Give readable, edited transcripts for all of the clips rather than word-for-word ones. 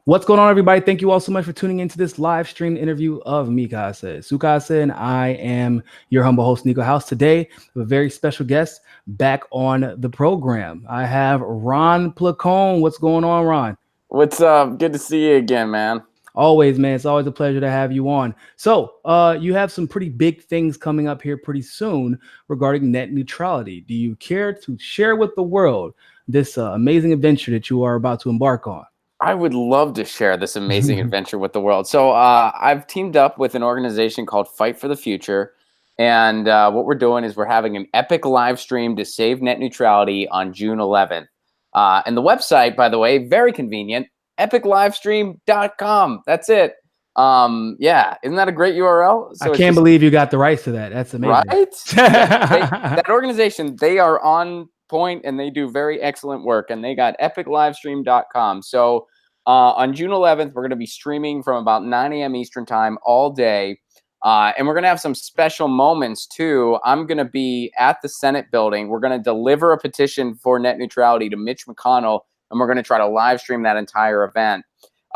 What's going on, everybody? Thank you all so much for tuning into this live stream interview of Mikasa, Sukasa, and I am your humble host, Niko House. Today, we have a very special guest back on the program. I have Ron Placone. What's going on, Ron? What's up? Good to see you again, man. Always, man. It's always a pleasure to have you on. So, you have some pretty big things coming up here pretty soon regarding net neutrality. Do you care to share with the world this amazing adventure that you are about to embark on? I would love to share this amazing adventure with the world. So I've teamed up with an organization called Fight for the Future. And what we're doing is we're having an epic live stream to save net neutrality on June 11th. And the website, by the way, very convenient, epiclivestream.com. That's it. Yeah, isn't that a great URL? So I can't believe you got the rights to that. That's amazing. Right? That organization, they are on point and they do very excellent work, and they got epiclivestream.com. So on June 11th, we're going to be streaming from about 9 a.m. Eastern time all day. And we're going to have some special moments too. I'm going to be at the Senate building. We're going to deliver a petition for net neutrality to Mitch McConnell, and we're going to try to live stream that entire event.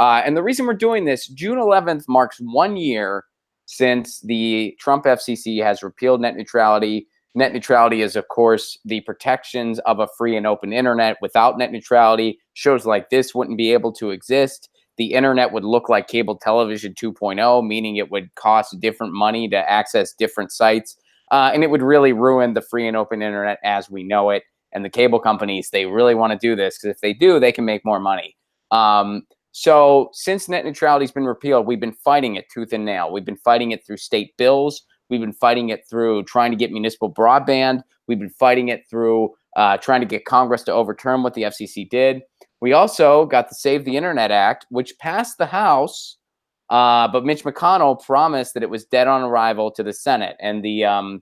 And the reason we're doing this, June 11th marks 1 year since the Trump FCC has repealed net neutrality. Net neutrality is, of course, the protections of a free and open internet. Without net neutrality, shows like this wouldn't be able to exist. The internet would look like cable television 2.0, meaning it would cost different money to access different sites. And it would really ruin the free and open internet as we know it. And the cable companies, they really want to do this because if they do, they can make more money. So since net neutrality has been repealed, we've been fighting it tooth and nail. We've been fighting it through state bills. We've been fighting it through trying to get municipal broadband. We've been fighting it through trying to get Congress to overturn what the FCC did. We also got the Save the Internet Act, which passed the House, but Mitch McConnell promised that it was dead on arrival to the Senate. And the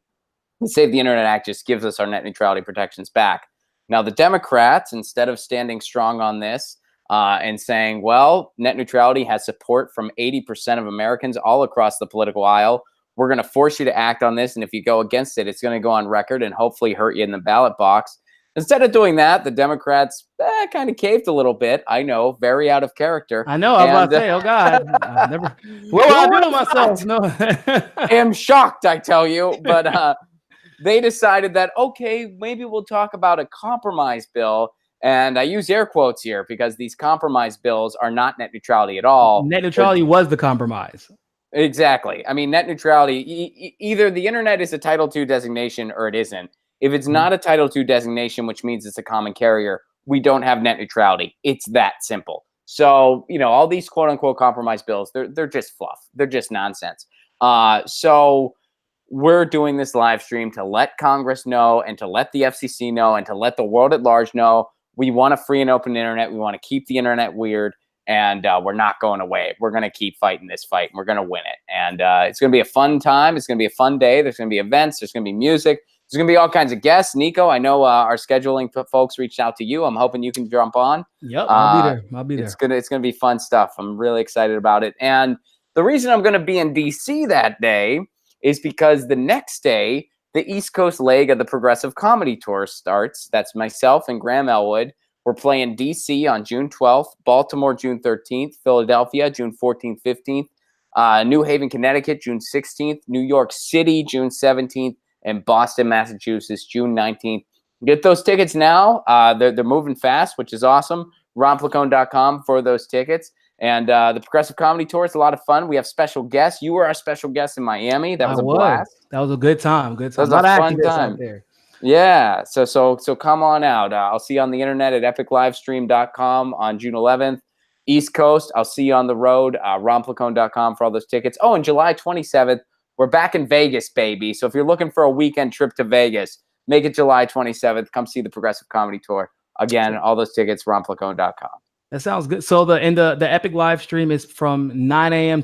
Save the Internet Act just gives us our net neutrality protections back. Now, the Democrats, instead of standing strong on this and saying, well, net neutrality has support from 80% of Americans all across the political aisle, we're going to force you to act on this. And if you go against it, it's going to go on record and hopefully hurt you in the ballot box. Instead of doing that, the Democrats kind of caved a little bit. I know, very out of character. I know. I was about to say, oh, God. What do I do to myself? No. I am shocked, I tell you. But they decided that, okay, maybe we'll talk about a compromise bill. And I use air quotes here because these compromise bills are not net neutrality at all. Net neutrality was the compromise. Exactly. I mean, net neutrality, either the internet is a Title II designation or it isn't. If it's not a Title II designation, which means it's a common carrier, we don't have net neutrality. It's that simple. So, you know, all these quote unquote compromise bills, they're just fluff. They're just nonsense. So we're doing this live stream to let Congress know and to let the FCC know and to let the world at large know we want a free and open internet. We want to keep the internet weird. And we're not going away. We're going to keep fighting this fight. And we're going to win it. And it's going to be a fun time. It's going to be a fun day. There's going to be events. There's going to be music. There's going to be all kinds of guests. Niko, I know our scheduling folks reached out to you. I'm hoping you can jump on. Yep, I'll be there. I'll be there. It's going to be fun stuff. I'm really excited about it. And the reason I'm going to be in D.C. that day is because the next day, the East Coast leg of the Progressive Comedy Tour starts. That's myself and Graham Elwood. We're playing D.C. on June 12th, Baltimore June 13th, Philadelphia June 14th, 15th, New Haven, Connecticut June 16th, New York City June 17th, and Boston, Massachusetts June 19th. Get those tickets now. They're moving fast, which is awesome. RonPlacone.com for those tickets. And the Progressive Comedy Tour is a lot of fun. We have special guests. You were our special guest in Miami. That was a blast. That was a good time. Good time. That was a fun time. Out there. Yeah, so come on out. I'll see you on the internet at epiclivestream.com on June 11th. East Coast, I'll see you on the road, ronplacone.com for all those tickets. Oh, and July 27th, we're back in Vegas, baby. So if you're looking for a weekend trip to Vegas, make it July 27th. Come see the Progressive Comedy Tour. Again, all those tickets, ronplacone.com. That sounds good. So the epic live stream is from 9 a.m.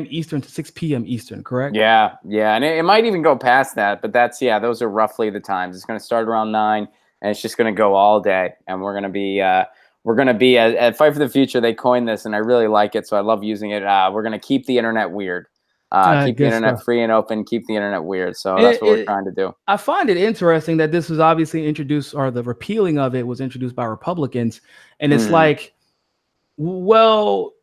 Eastern to 6 p.m. Eastern, correct? Yeah. And it might even go past that, but those are roughly the times. It's going to start around 9, and it's just going to go all day. And we're going to be at Fight for the Future. They coined this, and I really like it, so I love using it. We're going to keep the internet weird. Keep the internet free and open, keep the internet weird. So that's what we're trying to do. I find it interesting that this was obviously introduced, or the repealing of it was introduced by Republicans. And it's like, Well,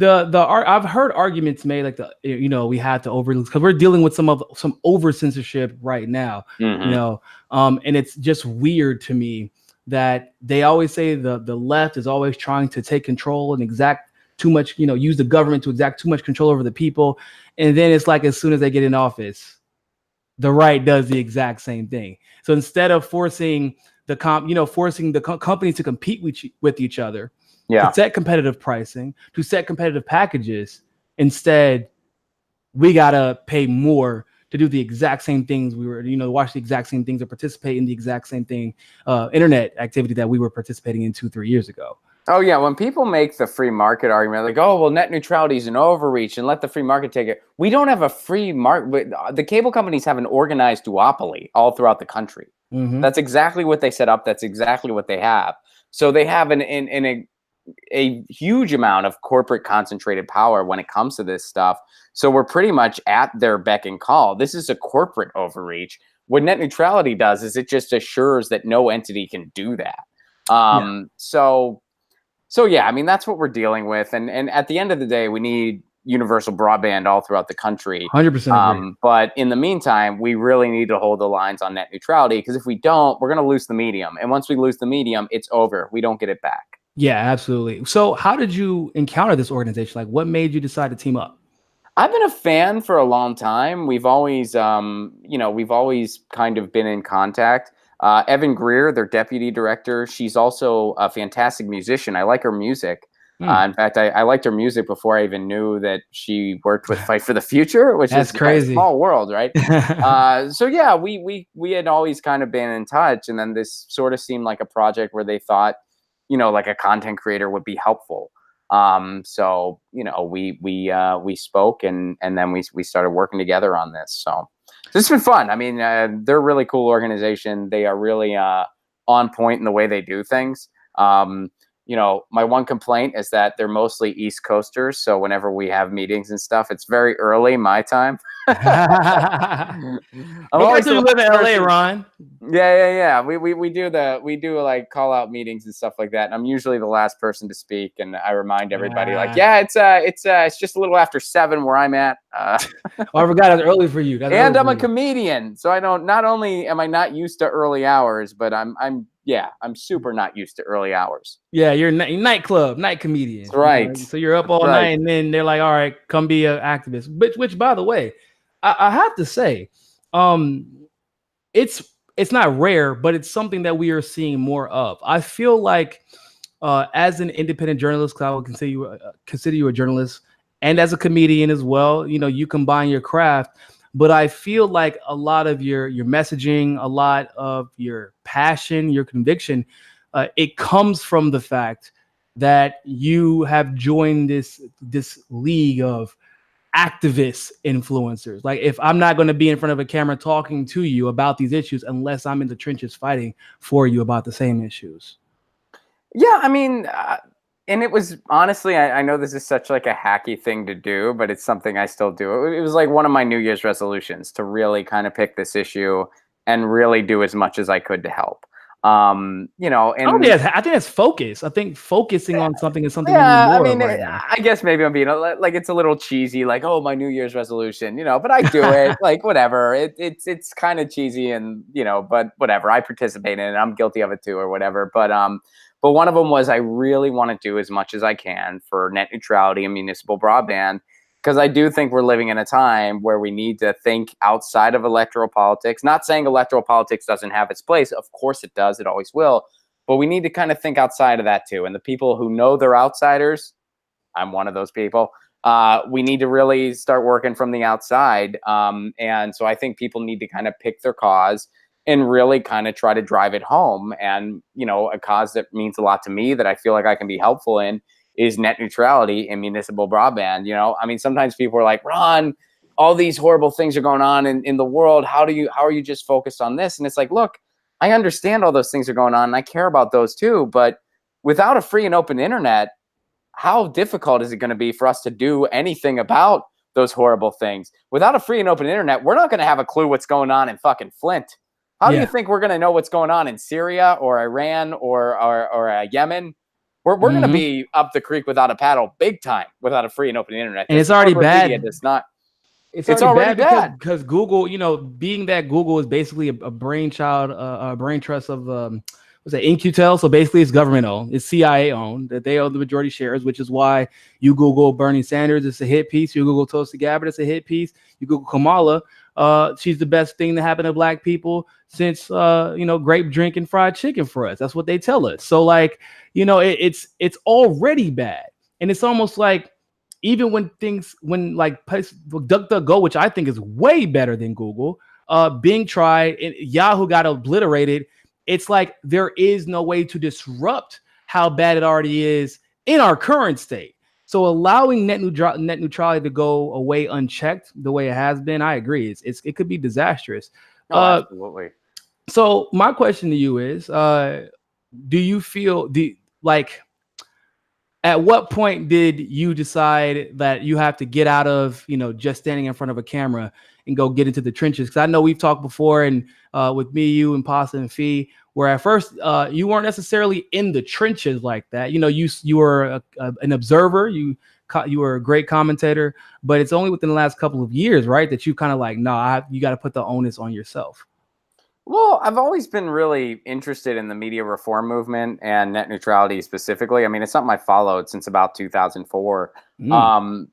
I've heard arguments made like we had to over because we're dealing with some over censorship right now, Mm-hmm. and it's just weird to me that they always say the left is always trying to take control and exact too much, use the government to exact too much control over the people, and then it's like as soon as they get in office, the right does the exact same thing. So instead of forcing forcing the companies to compete with each other, to Yeah. set competitive pricing, to set competitive packages, instead we gotta pay more to do the exact same things we were, watch the exact same things or participate in the exact same thing, internet activity that we were participating in 2-3 years ago. Oh yeah, when people make the free market argument, like, oh well, net neutrality is an overreach and let the free market take it. We don't have a free market. The cable companies have an organized duopoly all throughout the country. Mm-hmm. That's exactly what they set up. That's exactly what they have. So they have a huge amount of corporate concentrated power when it comes to this stuff. So we're pretty much at their beck and call. This is a corporate overreach. What net neutrality does is it just assures that no entity can do that. Yeah. So yeah, I mean that's what we're dealing with, and at the end of the day, we need universal broadband all throughout the country. 100% agree. But in the meantime, we really need to hold the lines on net neutrality because if we don't, we're going to lose the medium, and once we lose the medium, it's over. We don't get it back. Yeah, absolutely. So how did you encounter this organization? Like, what made you decide to team up? I've been a fan for a long time. We've always, we've always kind of been in contact. Evan Greer, their deputy director, she's also a fantastic musician. I like her music. In fact, I liked her music before I even knew that she worked with Fight for the Future, which That's is crazy. a small world, right? So yeah, we had always kind of been in touch, and then this sort of seemed like a project where they thought, like a content creator would be helpful. So we spoke and then we started working together on this. So it's been fun. I mean, they're a really cool organization. They are really on point in the way they do things. My one complaint is that they're mostly East Coasters. So whenever we have meetings and stuff, it's very early my time. I'm always you live in LA, Ron. Yeah. We do like call out meetings and stuff like that. And I'm usually the last person to speak, and I remind everybody like, yeah, it's just a little after 7 where I'm at. I forgot it's early for you. And I'm a comedian, so I don't. Not only am I not used to early hours, but I'm super not used to early hours. Yeah, you're a nightclub, night comedian. That's right. So you're up all night, and then they're like, all right, come be an activist. Which by the way, I have to say, it's not rare, but it's something that we are seeing more of. I feel like as an independent journalist, because I would consider you a journalist, and as a comedian as well, you combine your craft. But I feel like a lot of your messaging, a lot of your passion, your conviction, it comes from the fact that you have joined this league of activist influencers. Like, if I'm not going to be in front of a camera talking to you about these issues unless I'm in the trenches fighting for you about the same issues. Yeah, I mean, and it was honestly, I know this is such like a hacky thing to do, but it's something I still do. It was like one of my New Year's resolutions to really kind of pick this issue and really do as much as I could to help. And I think that's focus. I think focusing on something is something. Yeah, I mean, right now. I guess maybe I'm being like it's a little cheesy, like, oh, my New Year's resolution, but I do it, like whatever. It's kind of cheesy, and but whatever. I participate in it. I'm guilty of it too, or whatever. But one of them was I really want to do as much as I can for net neutrality and municipal broadband, because I do think we're living in a time where we need to think outside of electoral politics. Not saying electoral politics doesn't have its place. Of course it does. It always will. But we need to kind of think outside of that too. And the people who know they're outsiders, I'm one of those people, we need to really start working from the outside. And so I think people need to kind of pick their cause and really kind of try to drive it home. And, a cause that means a lot to me that I feel like I can be helpful in is net neutrality and municipal broadband. I mean, sometimes people are like, Ron, all these horrible things are going on in the world. How are you just focused on this? And it's like, look, I understand all those things are going on and I care about those too. But without a free and open internet, how difficult is it going to be for us to do anything about those horrible things? Without a free and open internet, we're not going to have a clue what's going on in fucking Flint. How do you think we're going to know what's going on in Syria or Iran or Yemen? We're going to be up the creek without a paddle, big time, without a free and open internet. And it's already bad. Media does not. It's already bad because Google, being that Google is basically a brain trust of what's that, In-Q-Tel. So basically, it's government owned, it's CIA owned. That they own the majority shares, which is why you Google Bernie Sanders, it's a hit piece. You Google Tulsi Gabbard, it's a hit piece. You Google Kamala, she's the best thing to happen to Black people since grape drinking fried chicken for us. That's what they tell us. So it's already bad, and it's almost like. Even when DuckDuckGo, which I think is way better than Google, Bing tried, and Yahoo got obliterated. It's like there is no way to disrupt how bad it already is in our current state. So allowing net neutrality to go away unchecked the way it has been, I agree. It could be disastrous. Absolutely. So my question to you is, do you feel at what point did you decide that you have to get out of, just standing in front of a camera and go get into the trenches? Because I know we've talked before, and with me, you, and Pasta and Fee, where at first you weren't necessarily in the trenches like that. You were an observer. You were a great commentator, but it's only within the last couple of years, right, that you kind of you got to put the onus on yourself. Well, I've always been really interested in the media reform movement and net neutrality specifically. I mean, it's something I followed since about 2004.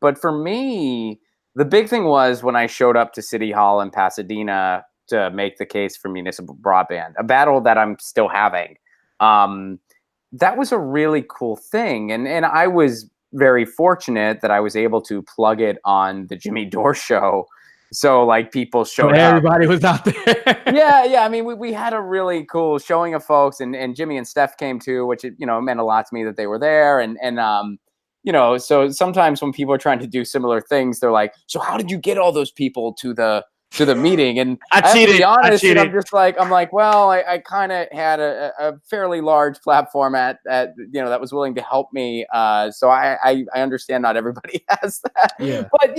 But for me, the big thing was when I showed up to City Hall in Pasadena to make the case for municipal broadband, a battle that I'm still having. That was a really cool thing. And I was very fortunate that I was able to plug it on the Jimmy Dore show. So people showed up. Everybody was out there. Yeah. I mean, we had a really cool showing of folks, and Jimmy and Steph came too, which meant a lot to me that they were there. And so sometimes when people are trying to do similar things, they're like, "So how did you get all those people to the meeting?" And I cheated. To be honest, I cheated. I'm like, well, I kind of had a fairly large platform at that was willing to help me. So I understand not everybody has that. Yeah. But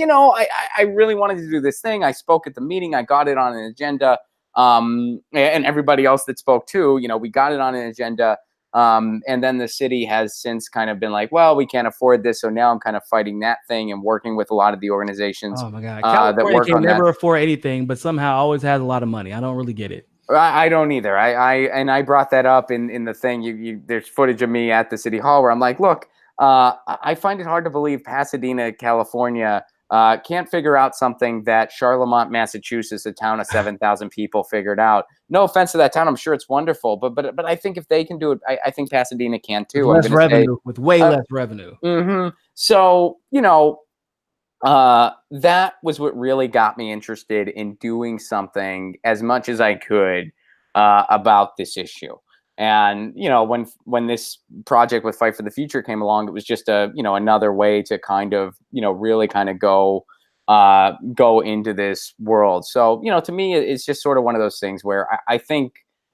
I really wanted to do this thing. I spoke at the meeting. I got it on an agenda. And everybody else that spoke too, we got it on an agenda. And then the city has since kind of been like, well, we can't afford this. So now I'm kind of fighting that thing and working with a lot of the organizations. Oh my God. California that work can on never that. afford anything, but somehow always has a lot of money. I don't really get it. I don't either. I brought that up in the thing. There's footage of me at the City Hall where I'm like, look, I find it hard to believe Pasadena, California, can't figure out something that Charlemont, Massachusetts, a town of 7,000 people, figured out. No offense to that town, I'm sure it's wonderful, but I think if they can do it, I think Pasadena can too. With less revenue, with way less revenue. So that was what really got me interested in doing something as much as I could about this issue. And when this project with Fight for the Future came along, it was just another way to kind of really kind of go into this world. So to me, it's just sort of one of those things where I think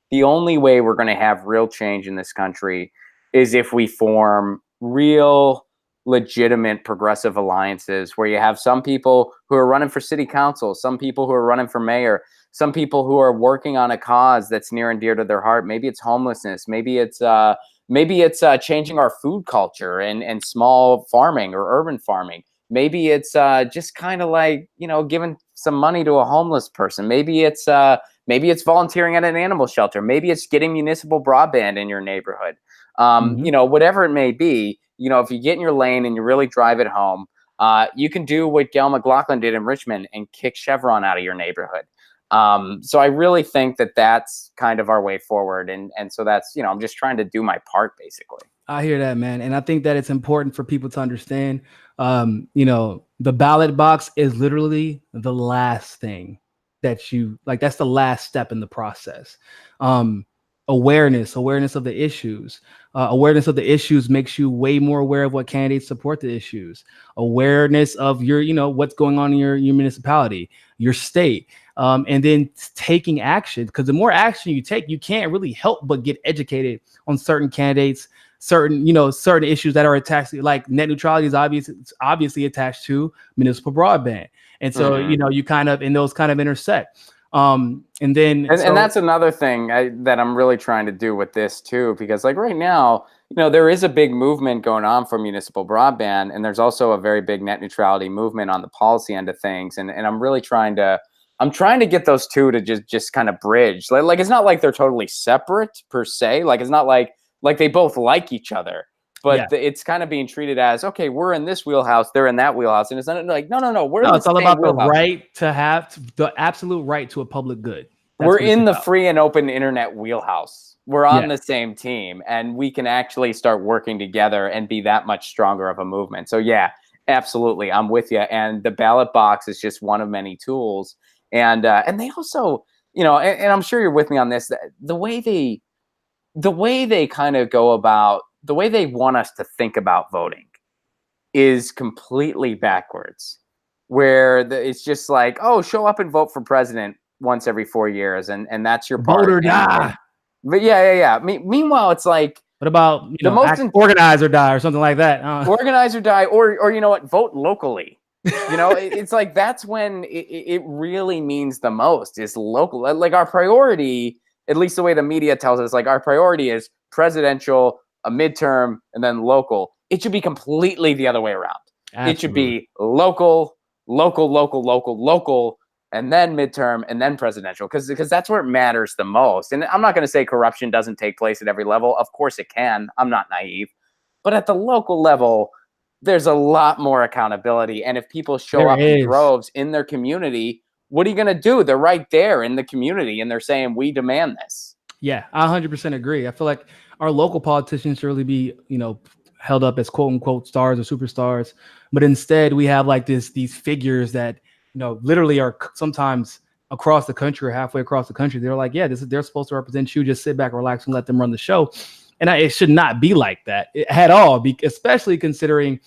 the only way we're going to have real change in this country is if we form real, legitimate progressive alliances where you have some people who are running for city council, some people who are running for mayor, some people who are working on a cause that's near and dear to their heart. Maybe it's homelessness. Maybe it's changing our food culture and small farming or urban farming. Maybe it's just kind of like, giving some money to a homeless person. Maybe it's volunteering at an animal shelter. Maybe it's getting municipal broadband in your neighborhood. Whatever it may be, if you get in your lane and you really drive it home, you can do what Gail McLaughlin did in Richmond and kick Chevron out of your neighborhood. So I really think that that's kind of our way forward. And so that's, I'm just trying to do my part, basically. I hear that, man. And I think that it's important for people to understand, the ballot box is literally the last thing that that's the last step in the process. Awareness of the issues. Awareness of the issues makes you way more aware of what candidates support the issues. Awareness of your, what's going on in your municipality, your state, and then taking action. Because the more action you take, you can't really help but get educated on certain candidates, certain issues that are attached. Like net neutrality is obviously attached to municipal broadband, and so you kind of, and those kind of intersect. And then and that's another thing that I'm really trying to do with this too, because like right now, there is a big movement going on for municipal broadband, and there's also a very big net neutrality movement on the policy end of things, and I'm really trying to get those two to just kind of bridge. Like it's not like they're totally separate per se. Like it's not like they both like each other, but it's kind of being treated as, okay, we're in this wheelhouse, they're in that wheelhouse, and it's not like no, we're in the it's all same about wheelhouse. The right to have the absolute right to a public good. We're in the free and open internet wheelhouse. We're on the same team, and we can actually start working together and be that much stronger of a movement. So yeah, absolutely, I'm with you. And the ballot box is just one of many tools. And they also, and I'm sure you're with me on this. The way they kind of go about, the way they want us to think about voting is completely backwards. Where it's just like, oh, show up and vote for president once every 4 years, and that's your part. Vote or die. But yeah. Meanwhile, it's like, what about organize or die or something like that? Organize or die, or you know what? Vote locally. It's like that's when it really means the most. Is local. Like our priority, at least the way the media tells us, like our priority is presidential, a midterm, and then local. It should be completely the other way around. Absolutely. It should be local, and then midterm, and then presidential, because that's where it matters the most. And I'm not going to say corruption doesn't take place at every level. Of course it can. I'm not naive. But at the local level, there's a lot more accountability. And if people show up in droves in their community, what are you going to do? They're right there in the community, and they're saying, we demand this. Yeah, I 100% agree. I feel like our local politicians should really be, held up as quote unquote stars or superstars. But instead, we have like these figures that, literally are sometimes across the country or halfway across the country. They're like, yeah, they're supposed to represent you. Just sit back, relax, and let them run the show. And it should not be like that at all, especially considering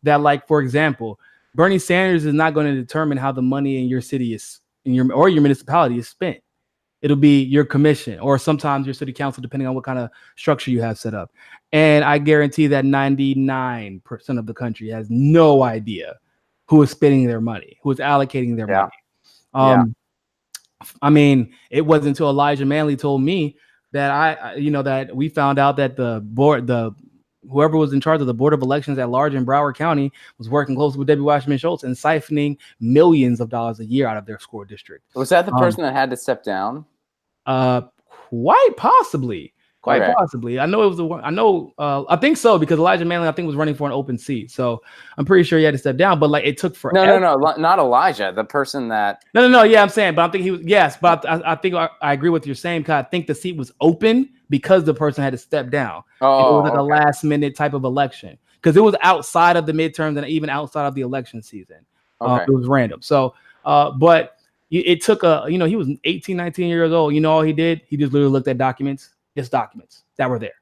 that, like, for example, Bernie Sanders is not going to determine how the money in your city is, your municipality is spent. It'll be your commission or sometimes your city council, depending on what kind of structure you have set up. And I guarantee that 99% of the country has no idea who is spending their money, who is allocating their money. I mean, it wasn't until Elijah Manley told me that that we found out that whoever was in charge of the Board of Elections at large in Broward County was working closely with Debbie Wasserman Schultz and siphoning millions of dollars a year out of their school district. Was that the person that had to step down? Quite possibly. Possibly. I know it was I think so, because Elijah Manley, I think, was running for an open seat. So I'm pretty sure he had to step down, but like it took forever. No, not Elijah, the person that. No. Yeah, I'm saying, but I'm thinking he was, yes, but I think I agree with what you're saying, because I think the seat was open because the person had to step down. Oh, it was like a last minute type of election, because it was outside of the midterms and even outside of the election season. It was random. So, but it took he was 18, 19 years old. All he did? He just literally looked at documents that were there.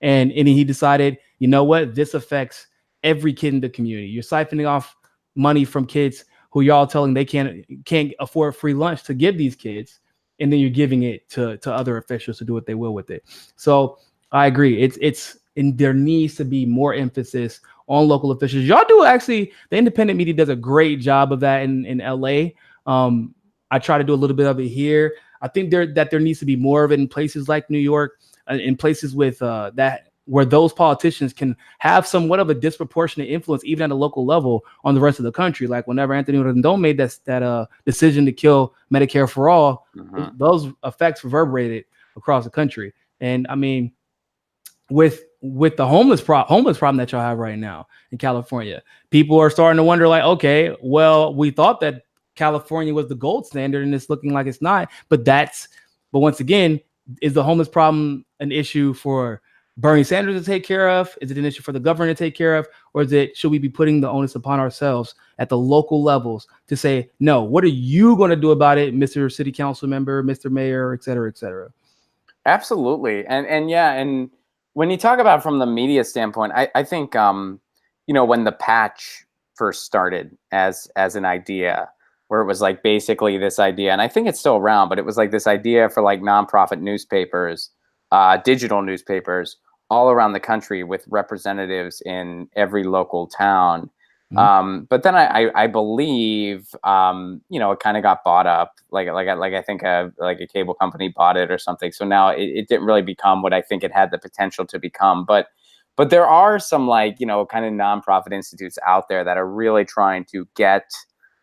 And he decided, what? This affects every kid in the community. You're siphoning off money from kids who y'all telling they can't afford free lunch to give these kids. And then you're giving it to other officials to do what they will with it. So I agree. There needs to be more emphasis on local officials. Y'all do actually, the independent media does a great job of that in LA. I try to do a little bit of it here. I think there needs to be more of it in places like New York, in places with where those politicians can have somewhat of a disproportionate influence, even at a local level, on the rest of the country. Like whenever Anthony Rendon made that decision to kill Medicare for all, those effects reverberated across the country. And I mean, with the homeless problem that y'all have right now in California, people are starting to wonder, like, okay, well, we thought that California was the gold standard, and it's looking like it's not. But once again, is the homeless problem an issue for Bernie Sanders to take care of? Is it an issue for the governor to take care of? Or should we be putting the onus upon ourselves at the local levels to say, no, what are you going to do about it, Mr. City Council member, Mr. Mayor, et cetera, et cetera? Absolutely. And when you talk about from the media standpoint, I think, when the patch first started as an idea, where it was like basically this idea, and I think it's still around, but it was like this idea for like nonprofit newspapers, digital newspapers all around the country with representatives in every local town. But then I believe, it kind of got bought up, like I think like a cable company bought it or something. So now it didn't really become what I think it had the potential to become. But there are some kind of nonprofit institutes out there that are really trying to get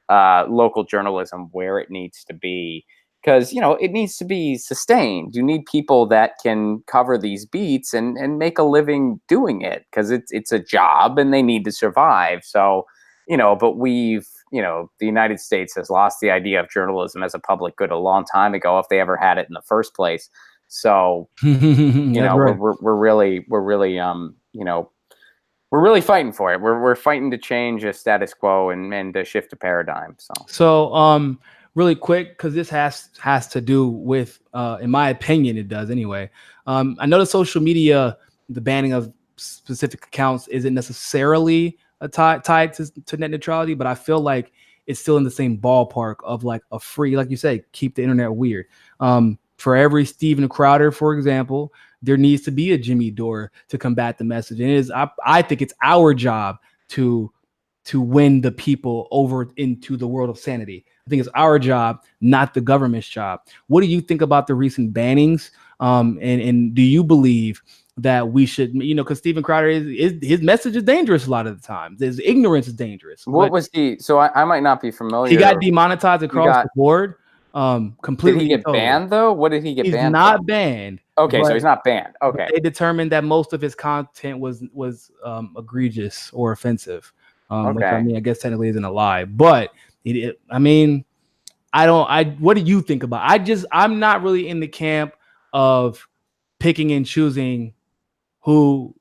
local journalism where it needs to be. Because it needs to be sustained. You need people that can cover these beats and make a living doing it, because it's a job and they need to survive. So, but the United States has lost the idea of journalism as a public good a long time ago, if they ever had it in the first place. So, Right. we're really we're really fighting for it. We're fighting to change a status quo and to shift a paradigm. So really quick, because this has to do with, in my opinion, it does anyway. I know the social media, the banning of specific accounts isn't necessarily tied to net neutrality, but I feel like it's still in the same ballpark of like a free, like you say, keep the internet weird. For every Steven Crowder, for example, there needs to be a Jimmy Dore to combat the message. And I think it's our job to win the people over into the world of sanity. I think it's our job, not the government's job. What do you think about the recent bannings? And do you believe that we should, because Steven Crowder his message is dangerous a lot of the time. His ignorance is dangerous. What was he? So I might not be familiar. He got demonetized across the board. Completely. Did he get banned though? What did he get banned? He's not banned. Okay, so he's not banned. Okay. They determined that most of his content was egregious or offensive. Which I guess technically isn't a lie, but what do you think about? I'm not really in the camp of picking and choosing who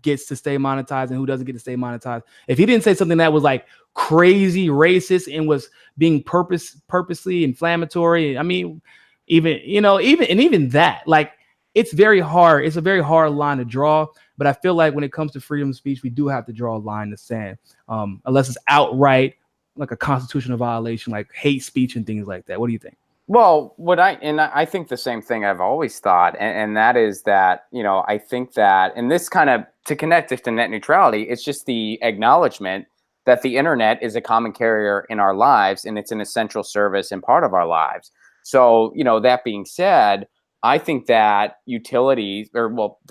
gets to stay monetized and who doesn't get to stay monetized. If he didn't say something that was like crazy racist and was being purposely inflammatory, I mean, even that, like, it's very hard. It's a very hard line to draw. But I feel like when it comes to freedom of speech, we do have to draw a line in the sand, unless it's outright like a constitutional violation, like hate speech and things like that. What do you think? Well, I think the same thing I've always thought, and that is that, I think that, and this kind of, to connect it to net neutrality, it's just the acknowledgement that the internet is a common carrier in our lives, and it's an essential service and part of our lives. So, that being said, I think that utilities, they're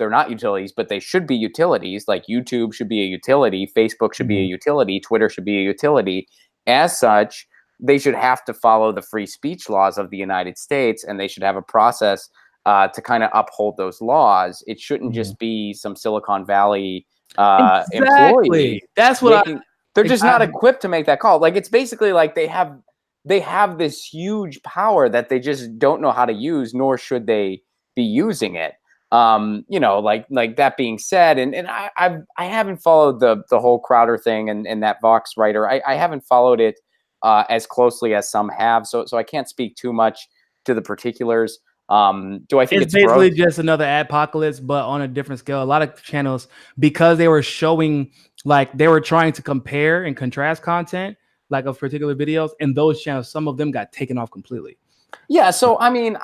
not utilities, but they should be utilities. Like YouTube should be a utility, Facebook should be a utility, Twitter should be a utility. As such, they should have to follow the free speech laws of the United States, and they should have a process to kind of uphold those laws. It shouldn't just be some Silicon Valley employee. That's what they're just not equipped to make that call. Like, it's basically like they have this huge power that they just don't know how to use, nor should they be using it. Like that being said, and I haven't followed the whole Crowder thing and that Vox writer. I haven't followed it as closely as some have, so I can't speak too much to the particulars. Do I think it's basically just another apocalypse, but on a different scale? A lot of channels, because they were showing, like, they were trying to compare and contrast content, like, of particular videos, and those channels, some of them got taken off completely. Yeah, so I mean,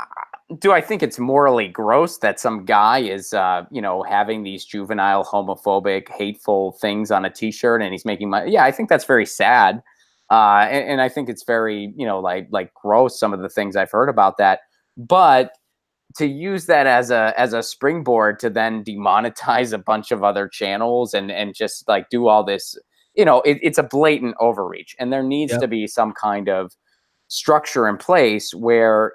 do I think it's morally gross that some guy is having these juvenile, homophobic, hateful things on a t-shirt and he's making money? Yeah, I think that's very sad. And I think it's very, like gross, some of the things I've heard about that. But to use that as a springboard to then demonetize a bunch of other channels and just like do all this, it's a blatant overreach. And there needs to be some kind of structure in place where,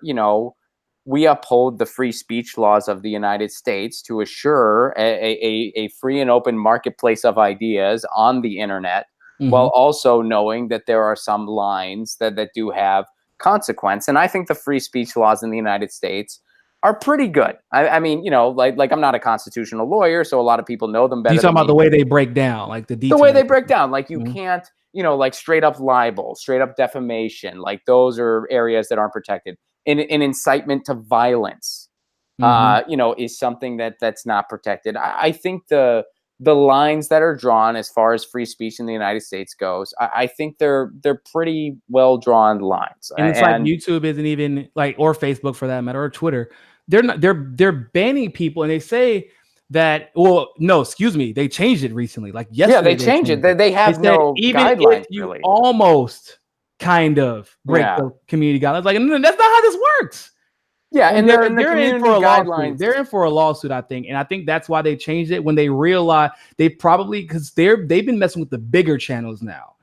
we uphold the free speech laws of the United States to assure a free and open marketplace of ideas on the internet, while also knowing that there are some lines that do have consequence. And I think the free speech laws in the United States are pretty good. I mean, like I'm not a constitutional lawyer, so a lot of people know them better. You talking about the way they break down, like the details? The way they break down, like you can't, like straight up libel, straight up defamation, like those are areas that aren't protected. An incitement to violence, is something that's not protected. I think the lines that are drawn as far as free speech in the United States goes, I think they're pretty well drawn lines. And it's like YouTube isn't even like, or Facebook for that matter, or Twitter. They're banning people, and they say that, well, no, excuse me, they changed it recently. Like yesterday, Yeah, they changed it. They have said no even guidelines, if you really. almost kind of break the community guidelines, like, no, that's not how this works. Yeah, and they're the in for community a lawsuit. guidelines. They're in for a lawsuit, I think, and I think that's why they changed it when they realized they probably, because they've been messing with the bigger channels now,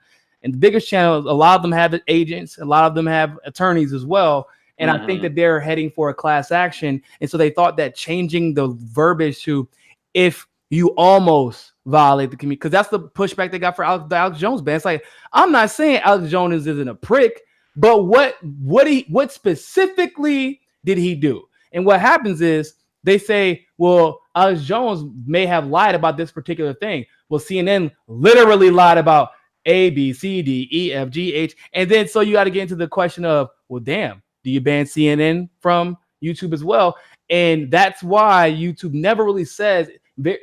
and the biggest channels, a lot of them have agents, a lot of them have attorneys as well, and I think that they're heading for a class action, and so they thought that changing the verbiage to if you almost violate the community, because that's the pushback they got for the Alex Jones ban. It's like, I'm not saying Alex Jones isn't a prick, but what specifically did he do? And what happens is they say, well, Alex Jones may have lied about this particular thing. Well, CNN literally lied about A, B, C, D, E, F, G, H. And then so you got to get into the question of, well, damn, do you ban CNN from YouTube as well? And that's why YouTube never really says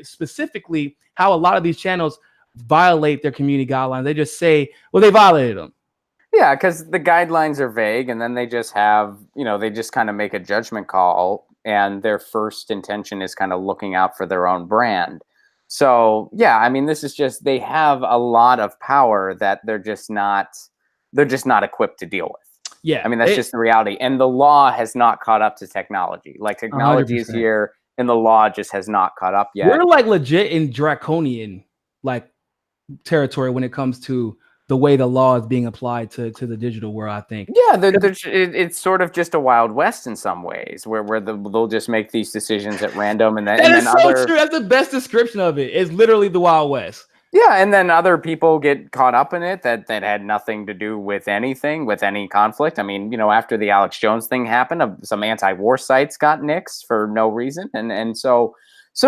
specifically how a lot of these channels violate their community guidelines. They just say, well, they violated them. Yeah, because the guidelines are vague, and then they just have, they just kind of make a judgment call, and their first intention is kind of looking out for their own brand. So, yeah, I mean, this is just, they have a lot of power that they're just not equipped to deal with. Yeah. I mean, that's just the reality. And the law has not caught up to technology. Like, technology 100%. is here, and the law just has not caught up yet. We're like legit in draconian like territory when it comes to the way the law is being applied to the digital world, I think. Yeah, it's sort of just a Wild West in some ways, where they'll just make these decisions at random, and then that is so true. That's the best description of it. It's literally the Wild West. Yeah, and then other people get caught up in it that had nothing to do with anything, with any conflict. I mean, after the Alex Jones thing happened, some anti-war sites got nixed for no reason, and so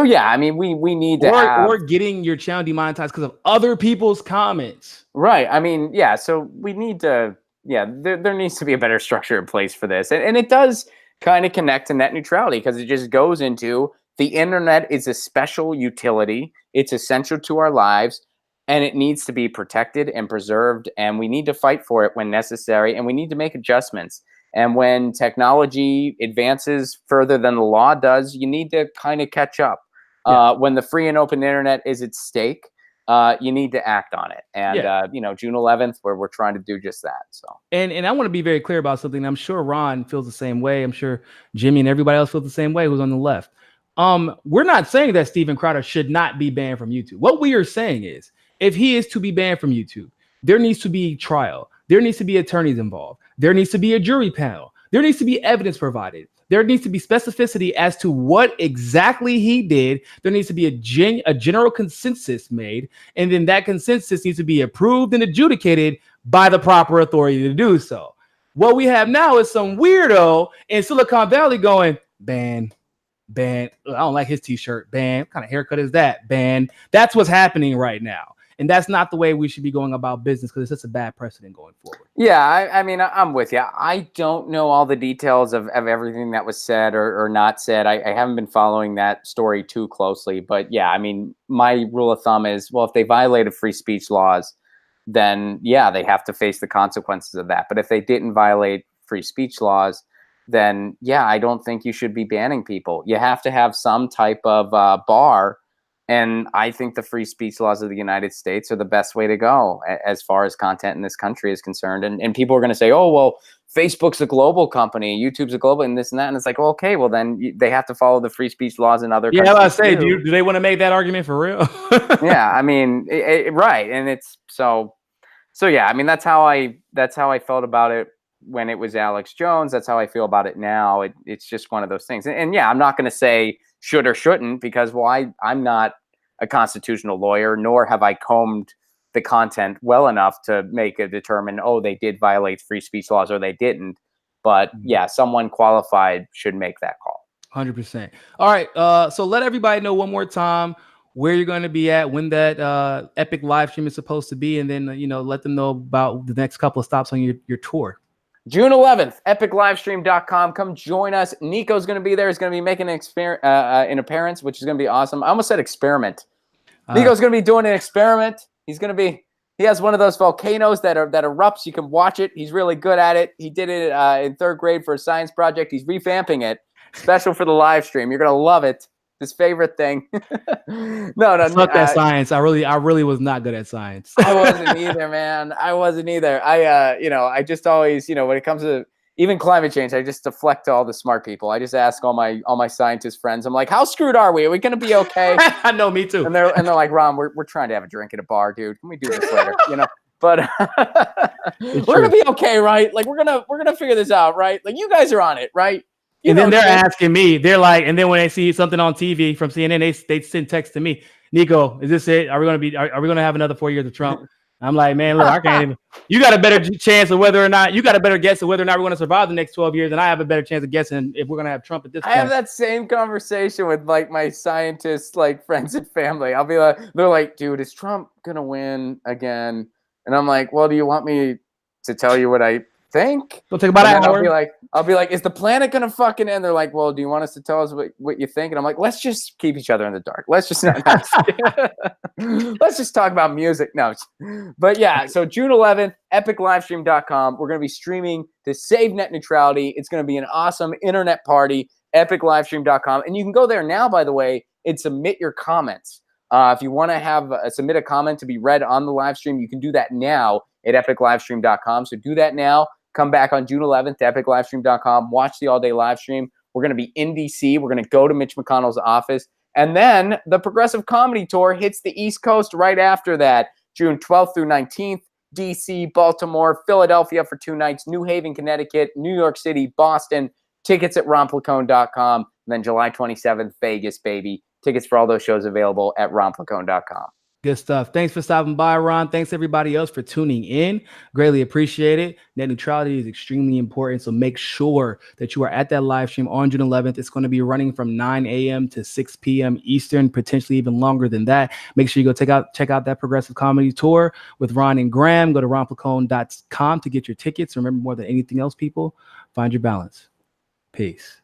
yeah, I mean, we need to or getting your channel demonetized because of other people's comments. Right. I mean, yeah. So we need to, there needs to be a better structure in place for this, and it does kind of connect to net neutrality because it just goes into the internet is a special utility. It's essential to our lives, and it needs to be protected and preserved, and we need to fight for it when necessary, and we need to make adjustments. And when technology advances further than the law does, you need to kind of catch up. Yeah. When the free and open internet is at stake, you need to act on it. And, June 11th, where we're trying to do just that. So, and I want to be very clear about something. I'm sure Ron feels the same way. I'm sure Jimmy and everybody else feels the same way who's on the left. We're not saying that Steven Crowder should not be banned from YouTube. What we are saying is if he is to be banned from YouTube, there needs to be trial. There needs to be attorneys involved. There needs to be a jury panel. There needs to be evidence provided. There needs to be specificity as to what exactly he did. There needs to be a general consensus made, and then that consensus needs to be approved and adjudicated by the proper authority to do so. What we have now is some weirdo in Silicon Valley going, ban. I don't like his t-shirt, ban. What kind of haircut is that? Ban. That's what's happening right now. And that's not the way we should be going about business because it's just a bad precedent going forward. Yeah, I mean, I'm with you. I don't know all the details of everything that was said or not said. I haven't been following that story too closely. But yeah, I mean, my rule of thumb is, well, if they violated free speech laws, then yeah, they have to face the consequences of that. But if they didn't violate free speech laws, then yeah, I don't think you should be banning people. You have to have some type of bar. And I think the free speech laws of the United States are the best way to go as far as content in this country is concerned. And people are going to say, oh, well, Facebook's a global company, YouTube's a global, and this and that. And it's like, well, okay, well, then they have to follow the free speech laws in other countries. Yeah, I say, do they want to make that argument for real? Yeah, I mean, right. And it's so yeah, I mean, that's how I felt about it when it was Alex Jones. That's how I feel about it now. It's just one of those things. And yeah, I'm not going to say should or shouldn't because, well, I'm not a constitutional lawyer, nor have I combed the content well enough to determine, oh, they did violate free speech laws or they didn't. But yeah, someone qualified should make that call. 100%. All right. So let everybody know one more time where you're going to be at, when that epic live stream is supposed to be, and then, let them know about the next couple of stops on your tour. June 11th, epiclivestream.com. Come join us. Niko's going to be there. He's going to be making an appearance, which is going to be awesome. I almost said experiment. Niko's going to be doing an experiment. He has one of those volcanoes that erupts. You can watch it. He's really good at it. He did it in 3rd grade for a science project. He's revamping it. Special for the live stream. You're going to love it. his favorite thing. No, Fuck that science. I really was not good at science. I wasn't either, man. I wasn't either. I just always, when it comes to even climate change, I just deflect to all the smart people. I just ask all my scientist friends. I'm like, how screwed are we? Are we going to be okay? I know, me too. And they're like, Ron, we're trying to have a drink at a bar, dude. Can we do this later? But we're gonna be okay, right? Like we're gonna figure this out, right? Like you guys are on it, right? And then they're asking me, they're like, and then when they see something on TV from CNN, they send text to me, Niko, is this it? Are we gonna have another 4 years of Trump? I'm like, man, look, I can't even. You got a better chance of whether or not you got a better guess of whether or not we're going to survive the next 12 years, and I have a better chance of guessing if we're going to have Trump at this point. I have that same conversation with like my scientists, like friends and family. I'll be like, they're like, dude, is Trump gonna win again? And I'm like, well, do you want me to tell you what I think? It'll take about an hour. I'll be like, is the planet gonna fucking end? They're like, well, do you want us to tell us what you think? And I'm like, let's just keep each other in the dark. Let's just not. Let's just talk about music. No, but yeah. So June 11th, epiclivestream.com. We're gonna be streaming to save net neutrality. It's gonna be an awesome internet party. Epiclivestream.com, and you can go there now, by the way, and submit your comments. If you want to submit a comment to be read on the live stream, you can do that now at epiclivestream.com. So do that now. Come back on June 11th to epiclivestream.com. Watch the all-day live stream. We're going to be in D.C. We're going to go to Mitch McConnell's office. And then the Progressive Comedy Tour hits the East Coast right after that, June 12th through 19th. D.C., Baltimore, Philadelphia for 2 nights, New Haven, Connecticut, New York City, Boston. Tickets at ronplacone.com. And then July 27th, Vegas, baby. Tickets for all those shows available at ronplacone.com. Good stuff. Thanks for stopping by, Ron. Thanks everybody else for tuning in. Greatly appreciate it. Net neutrality is extremely important, so make sure that you are at that live stream on June 11th. It's going to be running from 9 a.m. to 6 p.m. Eastern, potentially even longer than that. Make sure you go check out that Progressive Comedy Tour with Ron and Graham. Go to ronplacone.com to get your tickets. Remember, more than anything else, people, find your balance. Peace.